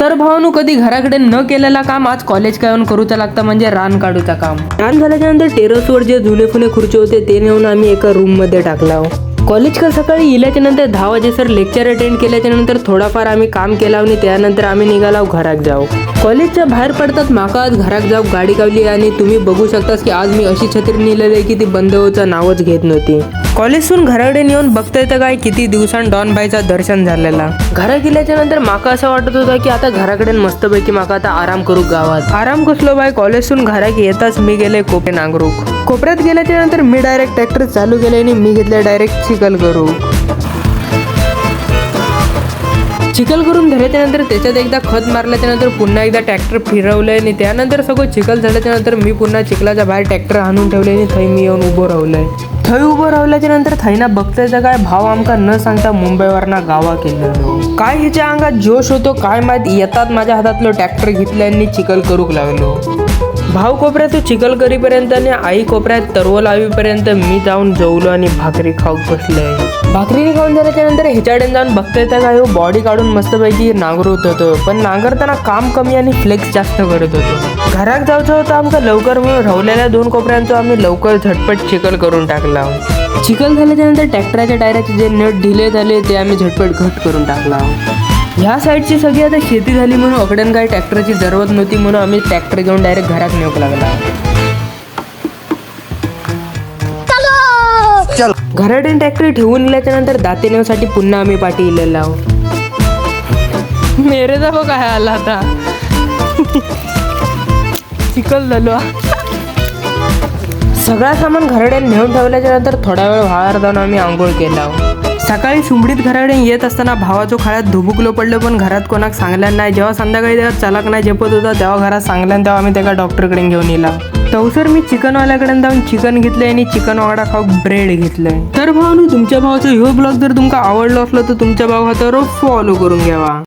तर भावानू कधी घराकडे न केलेला काम आज कॉलेज काय येऊन करूचा लागतं म्हणजे रान काढूचा काम. रान झाल्याच्या नंतर टेरेसवर जे जुने फुने खुर्ची होते ते नेऊन आम्ही एका रूम मध्ये टाकला. कॉलेज का सकाळी इल्याच्या नंतर 10 वाजे सर लेक्चर अटेंड केल्याच्या नंतर थोडाफार आम्ही काम केला आणि त्यानंतर आम्ही निघालो घरात जाऊ. कॉलेजच्या बाहेर पडतात माका आज घरात जाऊ गाडी कावली आणि तुम्ही बघू शकतास की आज मी अशी छत्री नेलेली की ती बंद होचं नावच घेत नव्हती. कॉलेजसून घराकडे नेऊन बघताय तर काय किती दिवसांनी डॉन बाईचा दर्शन झालेला. घरा गेल्याच्या नंतर माका असं वाटत होतं की आता घराकडे मस्तपैकी माका आता आराम करू गावात. आराम कसलो बाय कॉलेजसून घरात येताच मी गेले कोपे नांगरूक. कोपऱ्यात गेल्याच्या नंतर मी डायरेक्ट ट्रॅक्टर चालू केले आणि मी घेतले डायरेक्ट चिखल करू. चिखल करून झाल्याच्या नंतर त्याच्यात एकदा खत मारल्याच्या नंतर पुन्हा एकदा ट्रॅक्टर फिरवलंय आणि त्यानंतर सगळं चिखल झाल्याच्या नंतर मी पुन्हा चिखलाच्या बाहेर ट्रॅक्टर आणून ठेवले आणि थंय मी येऊन उभं राहिलोय. थंय उभं राहिल्याच्या नंतर थैना बघतायचं काय भाव आमका न सांगता मुंबईवरना गावा केलं. काय ह्याच्या अंगात जोश होतो काय माहित येतात माझ्या हातातलं ट्रॅक्टर घेतलं आणि चिखल करूक लागलो. भाव कोपऱ्यात चिखल करीपर्यंत आणि आई कोपऱ्यात तरव लावीपर्यंत मी जाऊन जेवलो आणि भाकरी खाऊक बसलोय. भाकरी खाऊन झाल्याच्या नंतर ह्याच्याकडे जाऊन बघताय तर काय बॉडी काढून मस्तपैकी नांगरत होतो पण नांगरताना काम कमी आणि फ्लेक्स जास्त करत होतो. घरात जायचं होतं आमका लवकर म्हणून राहिलेल्या 2 कोपऱ्यांचं आम्ही लवकर झटपट चिखल करून टाकला. चिखल झाल्याच्या नंतर ट्रॅक्टरच्या टायराचे जे नट ढिले झाले ते आम्ही झटपट घट करून टाकला. ह्या साईडची सगळी आता शेती झाली म्हणून अकडन काय ट्रॅक्टरची जरूरत नव्हती म्हणून आम्ही ट्रॅक्टर घेऊन डायरेक्ट घरात नेऊक लागला. घरात ट्रॅक्टर ठेवून नेल्याच्या नंतर दाते नेण्यासाठी पुन्हा आम्ही पाठी इलेला. मेरे जाबो काय आला आता चिखल झालो. सगळा सामान घराडे नेऊन ठेवल्याच्या नंतर थोडा वेळ वाळार जाऊन आम्ही आंघोळ केला. सकाळी सुंबडीत घराकडे येत असताना भावाचो खाळ्यात धुबुकलो पडलं पण घरात कोणाक सांगल्यान नाही. जेव्हा संध्याकाळी त्याला चलाक नाही झेपत होता तेव्हा घरात सांगल्यान तेव्हा आम्ही त्याला डॉक्टरकडे घेऊन येला. तवसर मी चिकनवाल्याकडे जाऊन चिकन घेतलंय आणि चिकन वाडा खाऊक ब्रेड घेतलंय. तर भावानू तुमच्या भावाचा ह्यो ब्लॉग जर तुमका आवडलो असलो तर तुमच्या भावाचा रोज फॉलो करून घ्यावा.